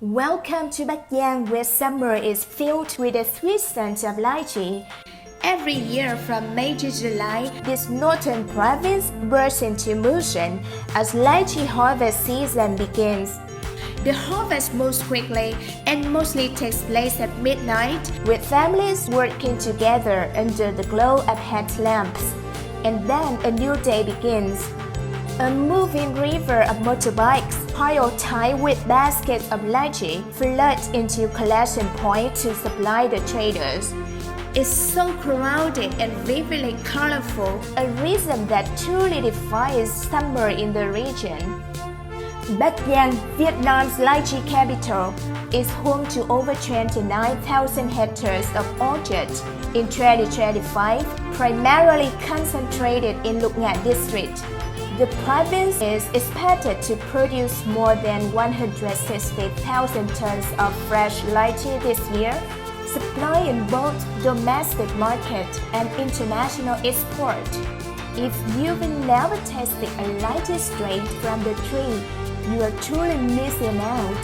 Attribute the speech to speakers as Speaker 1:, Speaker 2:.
Speaker 1: Welcome to Bắc Giang, where summer is filled with the sweet scent of lychee. Every year from May to July, this northern province bursts into motion as lychee harvest season begins. The harvest moves quickly and mostly takes place at midnight, with families working together under the glow of headlamps. And then a new day begins. A moving river of motorbikes, piled high with baskets of lychee, flood into collection point to supply the traders. It's so crowded and vividly colorful, a rhythm that truly defines summer in the region. Bắc Giang, Vietnam's lychee capital, is home to over 29,000 hectares of orchards in 2025, primarily concentrated in Lục Ngạn district. The province is expected to produce more than 160,000 tons of fresh lychee this year, supplying both domestic market and international export. If you've never tasted a lychee straight from the tree, you are truly missing out.